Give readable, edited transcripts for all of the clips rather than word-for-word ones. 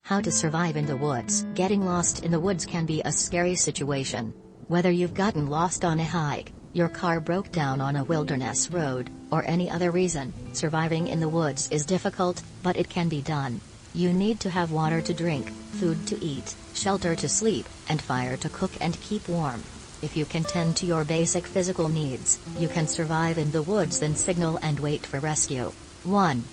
How to survive in the woods. Getting lost in the woods can be a scary situation. Whether you've gotten lost on a hike, your car broke down on a wilderness road, or any other reason, surviving in the woods is difficult, but it can be done. You need to have water to drink, food to eat, shelter to sleep, and fire to cook and keep warm. If you can tend to your basic physical needs, you can survive in the woods. Then signal and wait for rescue. 1.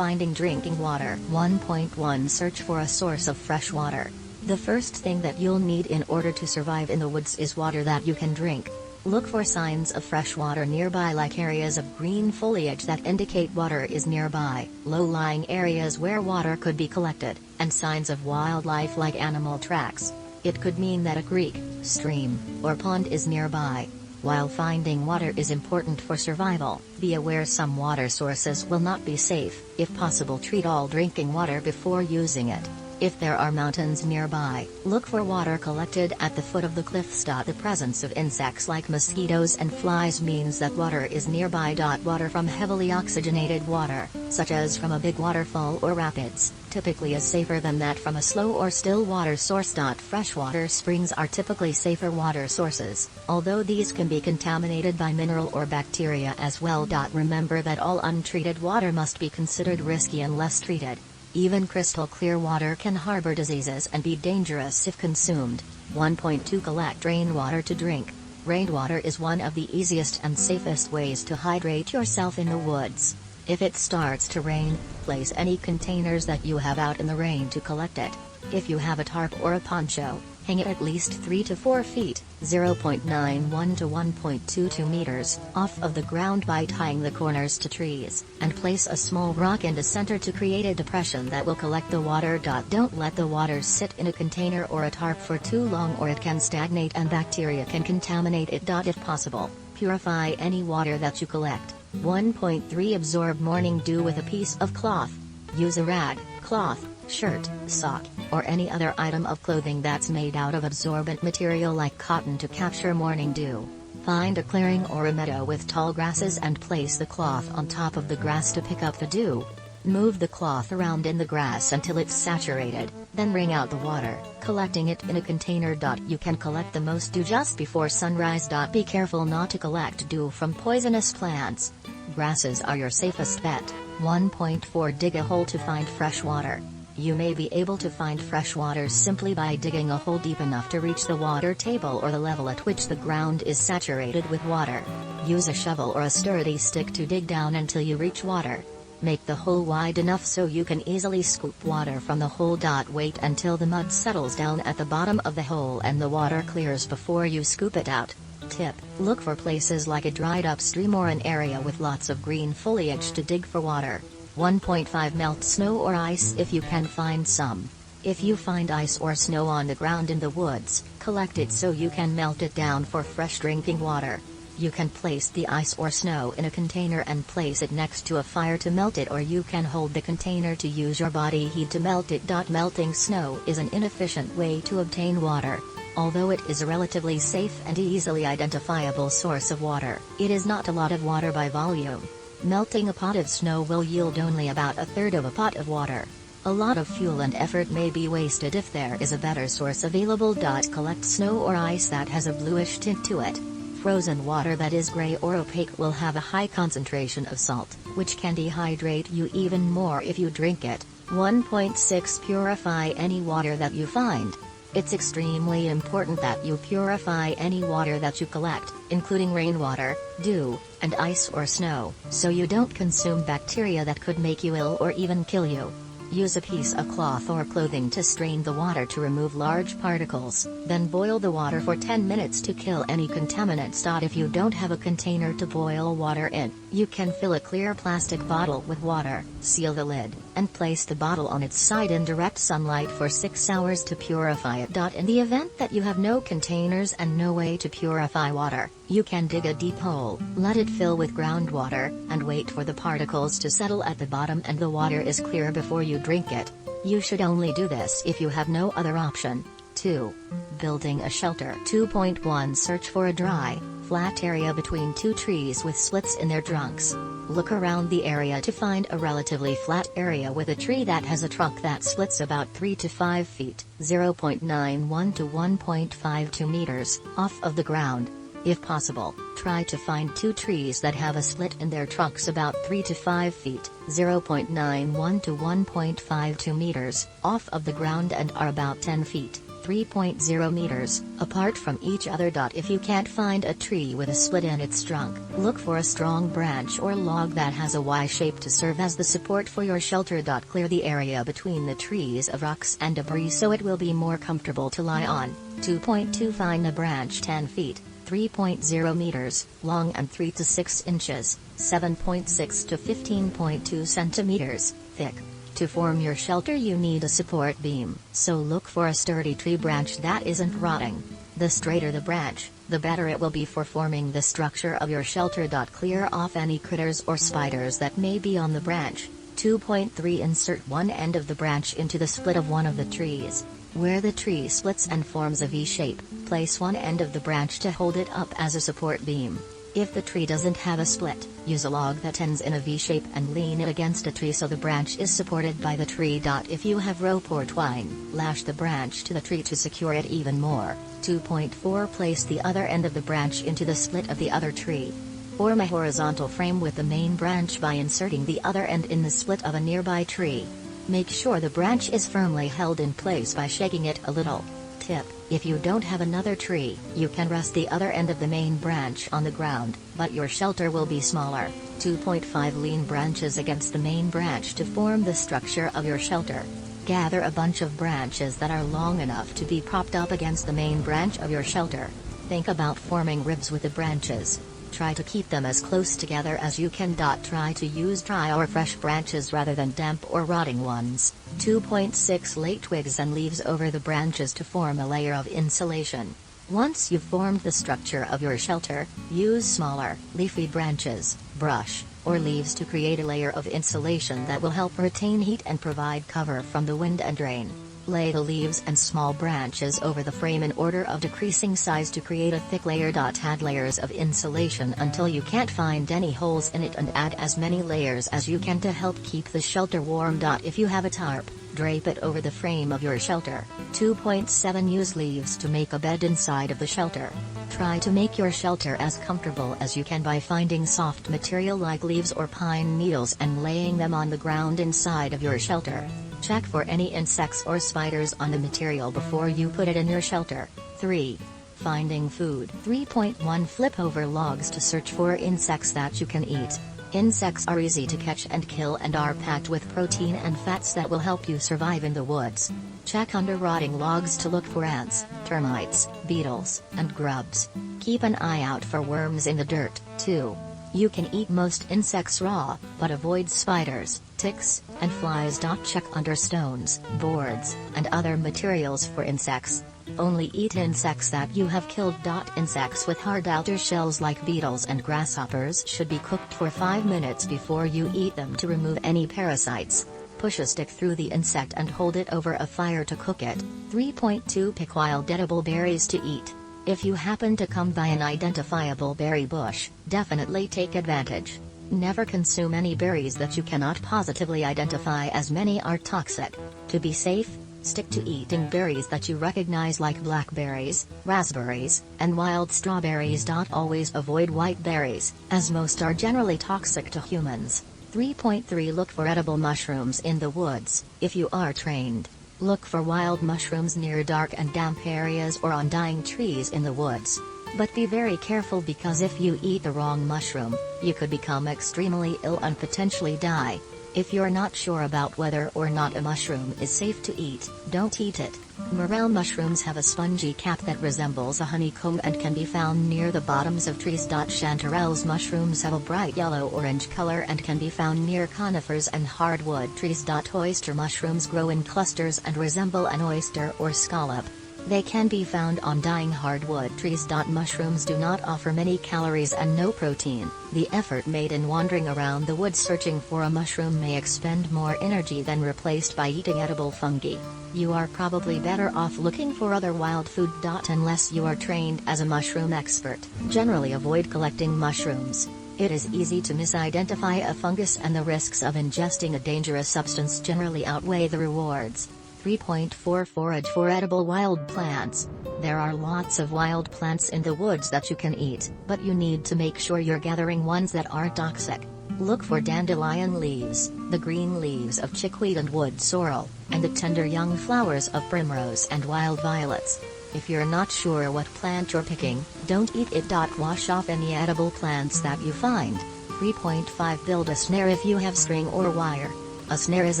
Finding drinking water. 1.1 Search for a source of fresh water. The first thing that you'll need in order to survive in the woods is water that you can drink. Look for signs of fresh water nearby, like areas of green foliage that indicate water is nearby, low-lying areas where water could be collected, and signs of wildlife like animal tracks. It could mean that a creek, stream, or pond is nearby. While finding water is important for survival, be aware some water sources will not be safe. If possible, treat all drinking water before using it. If there are mountains nearby, look for water collected at the foot of the cliffs. The presence of insects like mosquitoes and flies means that water is nearby. Water from heavily oxygenated water, such as from a big waterfall or rapids, typically is safer than that from a slow or still water source. Freshwater springs are typically safer water sources, although these can be contaminated by mineral or bacteria as well. Remember that all untreated water must be considered risky unless treated. Even crystal clear water can harbor diseases and be dangerous if consumed. 1.2 Collect rainwater to drink. Rainwater is one of the easiest and safest ways to hydrate yourself in the woods. If it starts to rain, place any containers that you have out in the rain to collect it. If you have a tarp or a poncho, hang it at least 3 to 4 feet (0.91 to 1.22 meters) off of the ground by tying the corners to trees, and place a small rock in the center to create a depression that will collect the water. Don't let the water sit in a container or a tarp for too long, or it can stagnate and bacteria can contaminate it. If possible, purify any water that you collect. 1.3 Absorb morning dew with a piece of cloth. Use a rag, cloth, shirt, sock, or any other item of clothing that's made out of absorbent material like cotton to capture morning dew. Find a clearing or a meadow with tall grasses and place the cloth on top of the grass to pick up the dew. Move the cloth around in the grass until it's saturated, then wring out the water, collecting it in a container. You can collect the most dew just before sunrise. Be careful not to collect dew from poisonous plants. Grasses are your safest bet. 1.4 Dig a hole to find fresh water. You may be able to find fresh water simply by digging a hole deep enough to reach the water table or the level at which the ground is saturated with water. Use a shovel or a sturdy stick to dig down until you reach water. Make the hole wide enough so you can easily scoop water from the hole. Wait until the mud settles down at the bottom of the hole and the water clears before you scoop it out. Tip: look for places like a dried up stream or an area with lots of green foliage to dig for water. 1.5 Melt snow or ice if you can find some. If you find ice or snow on the ground in the woods, collect it so you can melt it down for fresh drinking water. You can place the ice or snow in a container and place it next to a fire to melt it, or you can hold the container to use your body heat to melt it. Melting snow is an inefficient way to obtain water. Although it is a relatively safe and easily identifiable source of water, it is not a lot of water by volume. Melting a pot of snow will yield only about a third of a pot of water. A lot of fuel and effort may be wasted if there is a better source available. Collect snow or ice that has a bluish tint to it. Frozen water that is gray or opaque will have a high concentration of salt, which can dehydrate you even more if you drink it. 1.6 Purify any water that you find. It's extremely important that you purify any water that you collect, including rainwater, dew, and ice or snow, so you don't consume bacteria that could make you ill or even kill you. Use a piece of cloth or clothing to strain the water to remove large particles, then boil the water for 10 minutes to kill any contaminants. If you don't have a container to boil water in, you can fill a clear plastic bottle with water, seal the lid, and place the bottle on its side in direct sunlight for 6 hours to purify it. In the event that you have no containers and no way to purify water, you can dig a deep hole, let it fill with groundwater, and wait for the particles to settle at the bottom and the water is clear before you drink it. You should only do this if you have no other option. 2. Building a shelter. 2.1 Search for a dry, flat area between two trees with splits in their trunks. Look around the area to find a relatively flat area with a tree that has a trunk that splits about 3 to 5 feet, 0.91 to 1.52 meters, off of the ground. If possible, try to find 2 trees that have a split in their trunks about 3 to 5 feet, 0.91 to 1.52 meters, off of the ground and are about 10 feet, 3.0 meters, apart from each other. If you can't find a tree with a split in its trunk, look for a strong branch or log that has a Y shape to serve as the support for your shelter. Clear the area between the trees of rocks and debris so it will be more comfortable to lie on. 2.2 Find a branch 10 feet, 3.0 meters, long and 3 to 6 inches, 7.6 to 15.2 centimeters, thick. To form your shelter you need a support beam, so look for a sturdy tree branch that isn't rotting. The straighter the branch, the better it will be for forming the structure of your shelter. Clear off any critters or spiders that may be on the branch. 2.3 Insert one end of the branch into the split of one of the trees. Where the tree splits and forms a V shape, place one end of the branch to hold it up as a support beam. If the tree doesn't have a split, use a log that ends in a V shape and lean it against a tree so the branch is supported by the tree. If you have rope or twine, lash the branch to the tree to secure it even more. 2.4 Place the other end of the branch into the split of the other tree. Form a horizontal frame with the main branch by inserting the other end in the split of a nearby tree. Make sure the branch is firmly held in place by shaking it a little. Tip: if you don't have another tree, you can rest the other end of the main branch on the ground, but your shelter will be smaller. 2.5 Lean branches against the main branch to form the structure of your shelter. Gather a bunch of branches that are long enough to be propped up against the main branch of your shelter. Think about forming ribs with the branches. Try to keep them as close together as you can. Try to use dry or fresh branches rather than damp or rotting ones. 2.6 Lay twigs and leaves over the branches to form a layer of insulation. Once you've formed the structure of your shelter, use smaller, leafy branches, brush, or leaves to create a layer of insulation that will help retain heat and provide cover from the wind and rain. Lay the leaves and small branches over the frame in order of decreasing size to create a thick layer. Add layers of insulation until you can't find any holes in it and add as many layers as you can to help keep the shelter warm. If you have a tarp, drape it over the frame of your shelter. 2.7 Use leaves to make a bed inside of the shelter. Try to make your shelter as comfortable as you can by finding soft material like leaves or pine needles and laying them on the ground inside of your shelter. Check for any insects or spiders on the material before you put it in your shelter. 3. Finding food. 3.1 Flip over logs to search for insects that you can eat. Insects are easy to catch and kill and are packed with protein and fats that will help you survive in the woods. Check under rotting logs to look for ants, termites, beetles, and grubs. Keep an eye out for worms in the dirt, too. You can eat most insects raw, but avoid spiders, ticks, and flies. Check under stones, boards, and other materials for insects. Only eat insects that you have killed. Insects with hard outer shells like beetles and grasshoppers should be cooked for 5 minutes before you eat them to remove any parasites. Push a stick through the insect and hold it over a fire to cook it. 3.2 Pick wild edible berries to eat. If you happen to come by an identifiable berry bush, definitely take advantage. Never consume any berries that you cannot positively identify, as many are toxic. To be safe, stick to eating berries that you recognize like blackberries, raspberries, and wild strawberries. Always avoid white berries, as most are generally toxic to humans. 3.3 Look for edible mushrooms in the woods. If you are trained, look for wild mushrooms near dark and damp areas or on dying trees in the woods. But be very careful, because if you eat the wrong mushroom, you could become extremely ill and potentially die. If you're not sure about whether or not a mushroom is safe to eat, don't eat it. Morel mushrooms have a spongy cap that resembles a honeycomb and can be found near the bottoms of trees. Chanterelles mushrooms have a bright yellow-orange color and can be found near conifers and hardwood trees. Oyster mushrooms grow in clusters and resemble an oyster or scallop. They can be found on dying hardwood trees. Mushrooms do not offer many calories and no protein. The effort made in wandering around the woods searching for a mushroom may expend more energy than replaced by eating edible fungi. You are probably better off looking for other wild food. Unless you are trained as a mushroom expert, generally avoid collecting mushrooms. It is easy to misidentify a fungus, and the risks of ingesting a dangerous substance generally outweigh the rewards. 3.4 Forage for edible wild plants. There are lots of wild plants in the woods that you can eat, but you need to make sure you're gathering ones that aren't toxic. Look for dandelion leaves, the green leaves of chickweed and wood sorrel, and the tender young flowers of primrose and wild violets. If you're not sure what plant you're picking, don't eat it. Wash off any edible plants that you find. 3.5 Build a snare if you have string or wire. A snare is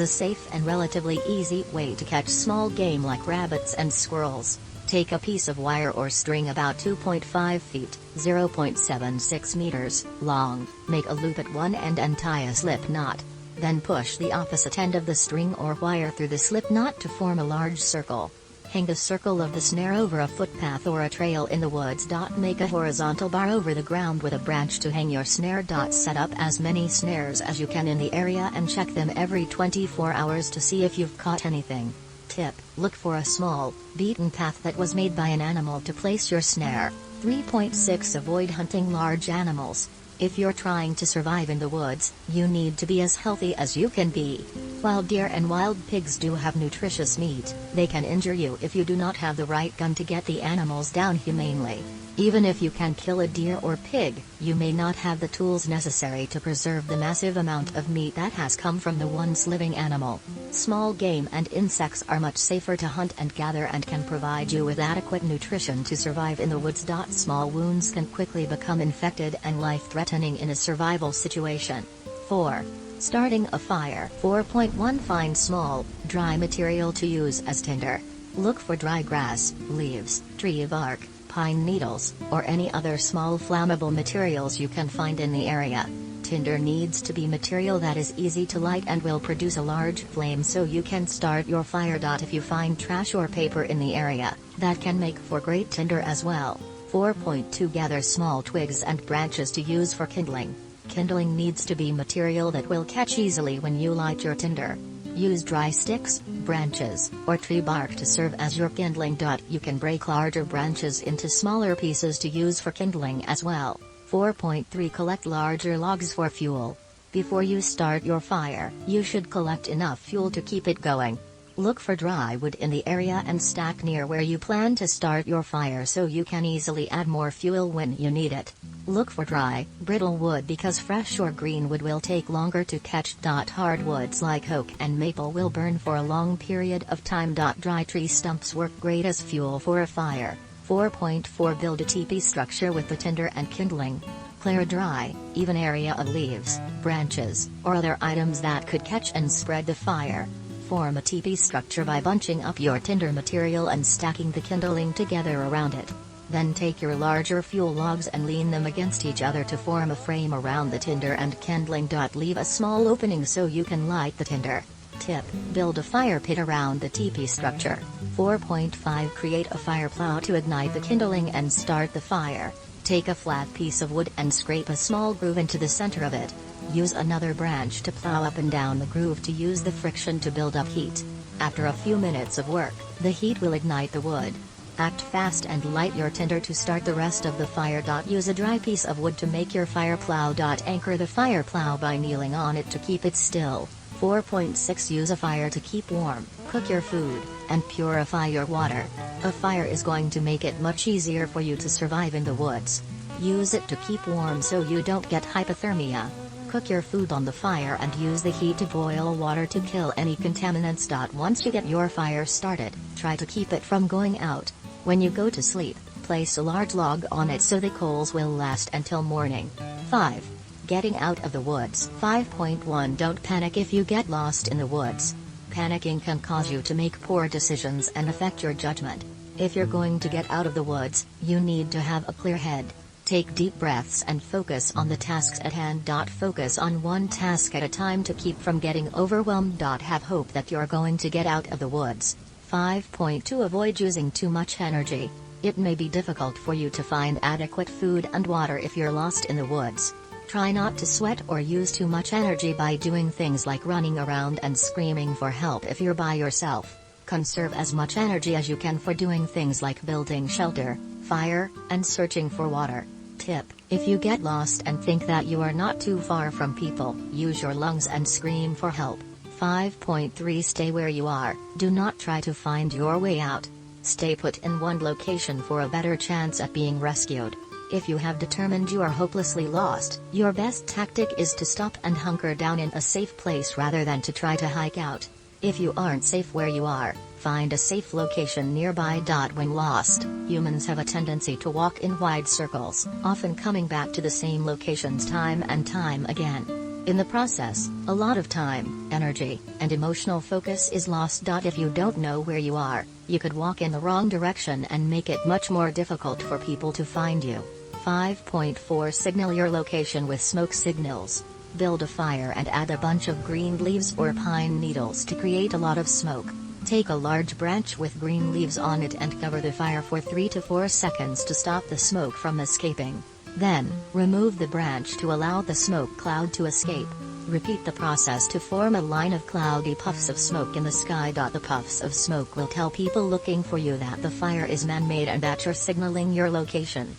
a safe and relatively easy way to catch small game like rabbits and squirrels. Take a piece of wire or string about 2.5 feet, 0.76 meters, long, make a loop at one end and tie a slip knot. Then push the opposite end of the string or wire through the slip knot to form a large circle. Hang the circle of the snare over a footpath or a trail in the woods. Make a horizontal bar over the ground with a branch to hang your snare. Set up as many snares as you can in the area and check them every 24 hours to see if you've caught anything. Tip: look for a small, beaten path that was made by an animal to place your snare. 3.6 Avoid hunting large animals. If you're trying to survive in the woods, you need to be as healthy as you can be. While deer and wild pigs do have nutritious meat, they can injure you if you do not have the right gun to get the animals down humanely. Even if you can kill a deer or pig, you may not have the tools necessary to preserve the massive amount of meat that has come from the once living animal. Small game and insects are much safer to hunt and gather and can provide you with adequate nutrition to survive in the woods. Small wounds can quickly become infected and life-threatening in a survival situation. 4. Starting a fire. 4.1 Find small, dry material to use as tinder. Look for dry grass, leaves, tree bark, pine needles, or any other small flammable materials you can find in the area. Tinder needs to be material that is easy to light and will produce a large flame so you can start your fire. If you find trash or paper in the area, that can make for great tinder as well. 4.2 Gather small twigs and branches to use for kindling. Kindling needs to be material that will catch easily when you light your tinder. Use dry sticks, branches, or tree bark to serve as your kindling. You can break larger branches into smaller pieces to use for kindling as well. 4.3 Collect larger logs for fuel. Before you start your fire, you should collect enough fuel to keep it going. Look for dry wood in the area and stack near where you plan to start your fire so you can easily add more fuel when you need it. Look for dry, brittle wood because fresh or green wood will take longer to catch. Hardwoods like oak and maple will burn for a long period of time. Dry tree stumps work great as fuel for a fire. 4.4 Build a teepee structure with the tinder and kindling. Clear a dry, even area of leaves, branches, or other items that could catch and spread the fire. Form a teepee structure by bunching up your tinder material and stacking the kindling together around it. Then take your larger fuel logs and lean them against each other to form a frame around the tinder and kindling. Leave a small opening so you can light the tinder. Tip: build a fire pit around the teepee structure. 4.5 Create a fire plow to ignite the kindling and start the fire. Take a flat piece of wood and scrape a small groove into the center of it. Use another branch to plow up and down the groove to use the friction to build up heat. After a few minutes of work, the heat will ignite the wood. Act fast and light your tinder to start the rest of the fire. Use a dry piece of wood to make your fire plow. Anchor the fire plow by kneeling on it to keep it still. 4.6 Use a fire to keep warm, cook your food, and purify your water. A fire is going to make it much easier for you to survive in the woods. Use it to keep warm so you don't get hypothermia. Cook your food on the fire and use the heat to boil water to kill any contaminants. Once you get your fire started, try to keep it from going out. When you go to sleep, place a large log on it so the coals will last until morning. 5. Getting out of the woods. 5.1 Don't panic if you get lost in the woods. Panicking can cause you to make poor decisions and affect your judgment. If you're going to get out of the woods, you need to have a clear head. Take deep breaths and focus on the tasks at hand. Focus on one task at a time to keep from getting overwhelmed. Have hope that you're going to get out of the woods. 5.2 Avoid using too much energy. It may be difficult for you to find adequate food and water if you're lost in the woods. Try not to sweat or use too much energy by doing things like running around and screaming for help if you're by yourself. Conserve as much energy as you can for doing things like building shelter, fire, and searching for water. tip: if you get lost and think that you are not too far from people, use your lungs and scream for help. 5.3 Stay where you are. Do not try to find your way out. Stay put in one location for a better chance at being rescued. If you have determined you are hopelessly lost, your best tactic is to stop and hunker down in a safe place rather than to try to hike out. If you aren't safe where you are, find a safe location nearby. When lost, humans have a tendency to walk in wide circles, often coming back to the same locations time and time again. In the process, a lot of time, energy, and emotional focus is lost. If you don't know where you are, you could walk in the wrong direction and make it much more difficult for people to find you. 5.4 Signal your location with smoke signals. Build a fire and add a bunch of green leaves or pine needles to create a lot of smoke. Take a large branch with green leaves on it and cover the fire for 3 to 4 seconds to stop the smoke from escaping. Then, remove the branch to allow the smoke cloud to escape. Repeat the process to form a line of cloudy puffs of smoke in the sky. The puffs of smoke will tell people looking for you that the fire is man-made and that you're signaling your location.